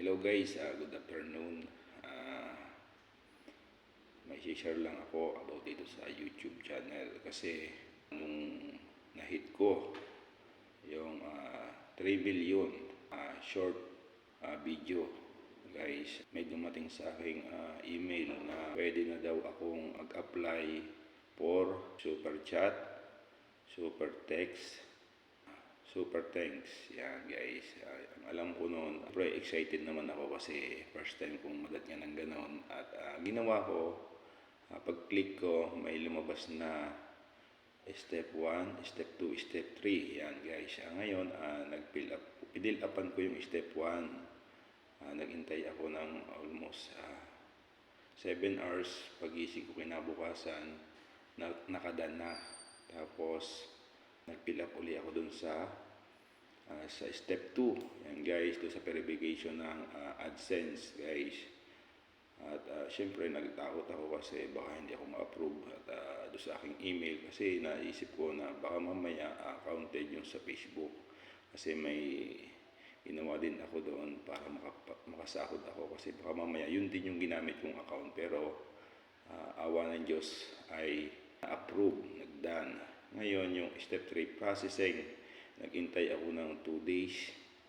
Hello guys, good afternoon. Uh, may share lang ako about dito sa YouTube channel kasi nung na-hit ko yung 3 million short video guys, may dumating sa aking email na pwede na daw akong mag-apply for super chat, super text, super thanks. Yan guys. Ang alam ko noon, pre excited naman ako kasi first time kong magat nga ng ganon. At ginawa ko, pag-click ko, may lumabas na step 1, step 2, step 3. Yan guys. Ngayon, i-fill upan ko yung step 1. Nagintay ako ng almost 7 hours. Pag-isig ko kinabukasan, nakadan na. Tapos, nag-fill up uli ako dun sa step 2. Yan guys, doon sa verification ng AdSense guys. At syempre nagtakot ako kasi baka hindi ako ma-approve at doon sa aking email kasi naisip ko na baka mamaya counted yung sa Facebook kasi may ginawa din ako doon para makasahod ako kasi baka mamaya yun din yung ginamit kong account pero awa ng Diyos ay na-approve, nag-done. Ngayon yung step 3 processing, nagintay ako ng 2 days.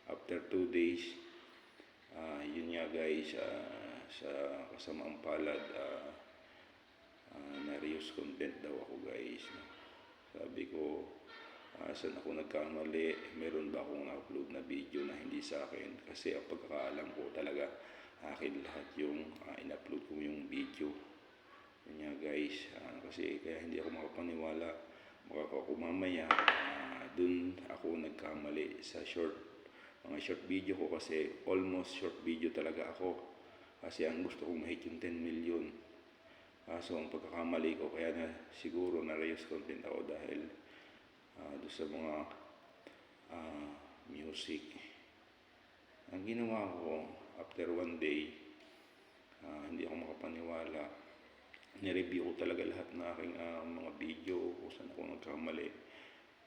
After 2 days, yun nga guys, sa kasamaang palad, na-reuse content daw ako guys. Sabi ko, saan ako nagkamali? Meron ba akong upload na video na hindi sa akin? Kasi ang pagkakaalam ko talaga, akin lahat yung in-upload ko yung video. Yun nga guys, kasi kaya hindi ako makapaniwala. Baka ako mamaya, dun ako nagkamali sa mga short video ko kasi almost short video talaga ako. Kasi ang gusto kong mahit yung 10 million. So ang pagkakamali ko, kaya na siguro na-reuse content ako dahil doon sa mga music. Ang ginawa ko, after 1 day, hindi ako makapaniwala. Nireview ko talaga lahat ng aking mga video kung saan ako nagkamali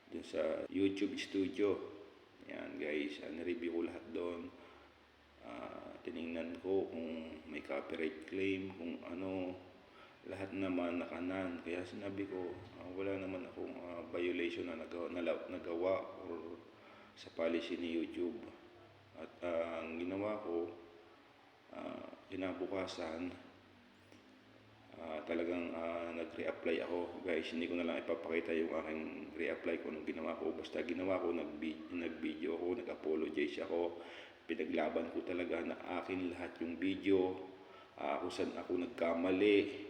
dun sa YouTube Studio. Yan guys, nireview ko lahat doon. Tiningnan ko kung may copyright claim, kung ano, lahat naman nakanan. Kaya sinabi ko, wala naman akong violation na nagawa or sa policy ni YouTube. At ang ginawa ko, kinabukasan, talagang nag-reapply ako guys. Hindi ko na lang ipapakita yung aking reapply ko nung ginawa ko. Basta ginawa ko, nag-video ako, nag-apologize ako. Pinaglaban ko talaga na akin lahat yung video, kung saan ako nagkamali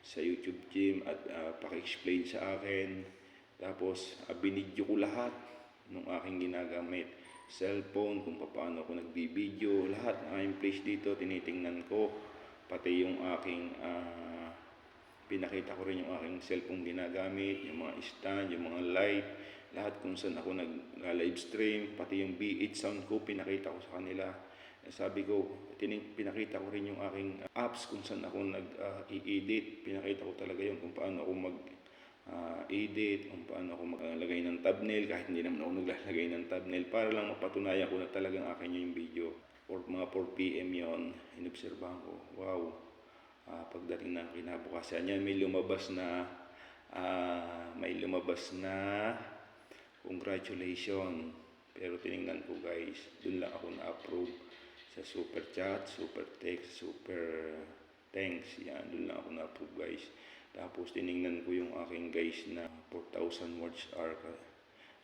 sa YouTube team at paki-explain sa akin. Tapos binidyo ko lahat ng aking ginagamit, cellphone, kung paano ako nagbi-video, lahat ng aking place dito tinitingnan ko, pati yung aking pinakita ko rin yung aking cellphone ginagamit, yung mga stand, yung mga light, lahat kung saan ako nag-live stream, pati yung B8 sound ko pinakita ko sa kanila. Sabi ko, pinakita ko rin yung aking apps kung saan ako nag-i-edit, pinakita ko talaga yun kung paano ako mag-edit, kung paano ako maglagay ng thumbnail kahit hindi naman ako naglalagay ng thumbnail, para lang mapatunayan ko na talagang akin yung video. Or mga 4 PM yon, inobserbahan ko, wow. Pagdating ng kinabukasan yan, may lumabas na congratulations. Pero tiningnan ko guys, dun lang ako na-approve sa super chat, super text, super thanks. Yan, dun lang ako na-approve guys. Tapos tiningnan ko yung aking guys na 4,000 watch hour.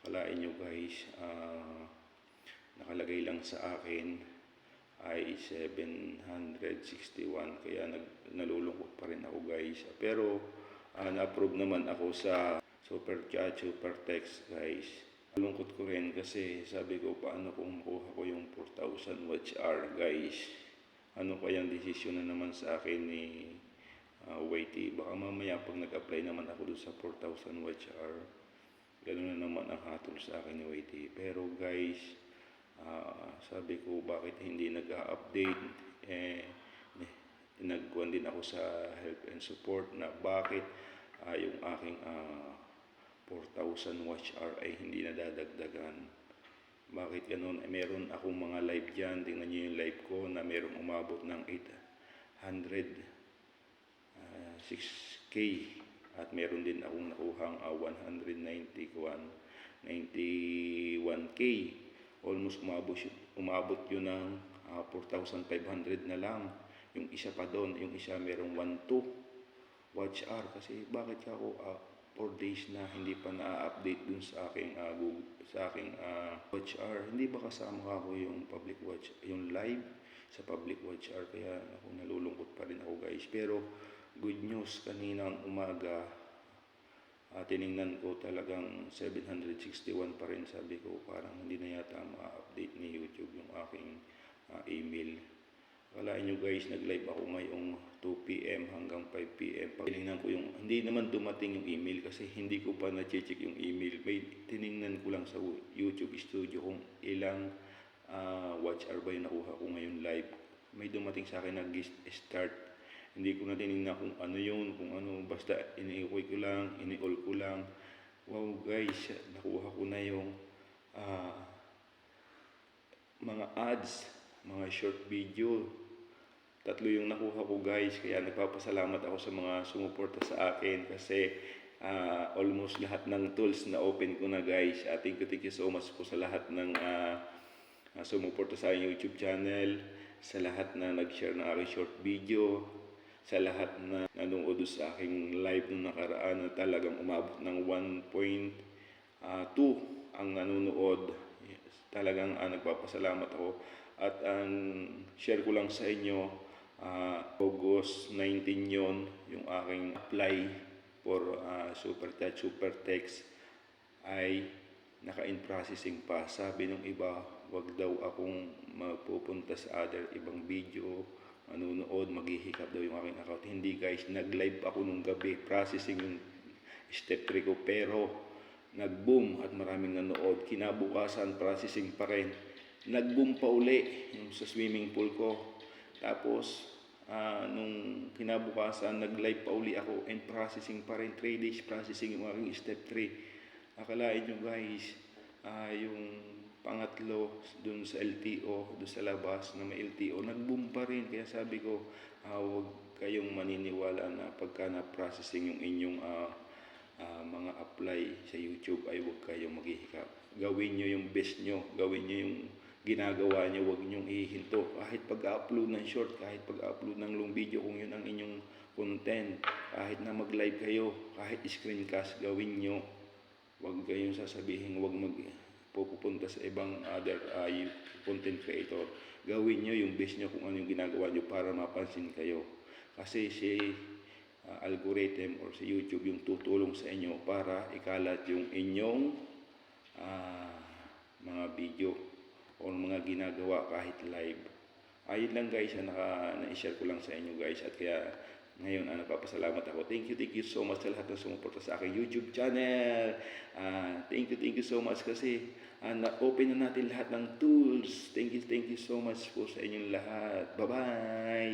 Kalain nyo guys, nakalagay lang sa akin ay 761, kaya nalulungkot pa rin ako guys. Pero na-approve naman ako sa super chat, super text guys. Nalungkot ko rin kasi sabi ko, paano kung makuha ko yung 4,000 watch hour guys? Ano kayang desisyon na naman sa akin ni YT? Baka mamaya pag nag-apply naman ako doon sa 4,000 watch hour, ganoon na naman ang hatol sa akin ni YT. Pero guys, sabi ko, bakit hindi nag-update? Nagkuhan din ako sa help and support na bakit yung aking 4,000 watch hour ay hindi nadadagdagan. Bakit ganun? Meron akong mga live dyan. Tingnan nyo yung live ko na merong umabot ng 6K. At meron din akong nakuhang 91K. Almost umabot yun ng 4,500 na lang. Yung isa pa doon, yung isa merong 1,2 watch hour. Kasi bakit ako 4 days na hindi pa na-update dun sa aking watch hour? Hindi ba kasama ako yung public watch, yung live sa public watch hour? Kaya ako nalulungkot pa rin ako guys. Pero good news, kaninang umaga tiningnan ko talagang 761 pa rin. Sabi ko parang hindi na yata ma-update ni YouTube yung aking email. Akalain nyo guys, nag-live ako ngayong 2 PM hanggang 5 PM. Pag tinignan ko yung, hindi naman dumating yung email kasi hindi ko pa na-check yung email. May tinignan ko lang sa YouTube Studio kung ilang watch hour ba yung nakuha ko ngayon live. May dumating sa akin na guest start. Hindi ko na tinignan kung ano yun, kung ano. Basta ini-all ko lang. Wow guys, nakuha ko na yung mga ads, mga short video. 3 yung nakuha ko guys, kaya nagpapasalamat ako sa mga sumuporta sa akin kasi almost lahat ng tools na open ko na guys. Thank you so much po sa lahat ng sumuporta sa aking YouTube channel, sa lahat na nag-share ng aking short video, sa lahat na nanood sa aking live nung nakaraan na talagang umabot ng 1.2 ang nanonood. Yes, talagang nagpapasalamat ako. At share ko lang sa inyo, August 19 yon yung aking apply for super text ay naka-in processing pa. Sabi ng iba, wag daw akong mapupunta sa ibang video, manunood, maghihikap daw yung aking account. Hindi guys, nag-live ako nung gabi, processing yung step 3 ko, pero nag-boom at maraming nanood. Kinabukasan, processing pa rin. Nag-boom pa uli yung sa swimming pool ko. Tapos, nung kinabukasan, nag-live pa uli ako and processing pa rin. 3 days processing yung aking step 3. Akalain nyo guys, yung pangatlo dun sa LTO, dun sa labas na may LTO, nag-boom pa rin. Kaya sabi ko, huwag kayong maniniwala na pagka na-processing yung inyong mga apply sa YouTube ay huwag kayong maghihikap. Gawin nyo yung best nyo, gawin nyo yung ginagawa nyo, huwag nyong ihinto. Kahit pag-upload ng short, kahit pag-upload ng long video, kung yun ang inyong content, kahit na mag-live kayo, kahit screencast, gawin nyo. Huwag kayong sasabihin, huwag pupunta sa ibang other content creator. Gawin nyo yung best nyo kung ano yung ginagawa nyo para mapansin kayo. Kasi si algorithm or si YouTube yung tutulong sa inyo para ikalat yung inyong mga video o mga ginagawa kahit live. Ayun lang guys, na-share ko lang sa inyo guys. At kaya ngayon nagpapasalamat ako. Thank you so much sa lahat ng sumuporta sa aking YouTube channel. Thank you so much kasi na-open na natin lahat ng tools. Thank you so much po sa inyong lahat. Bye-bye!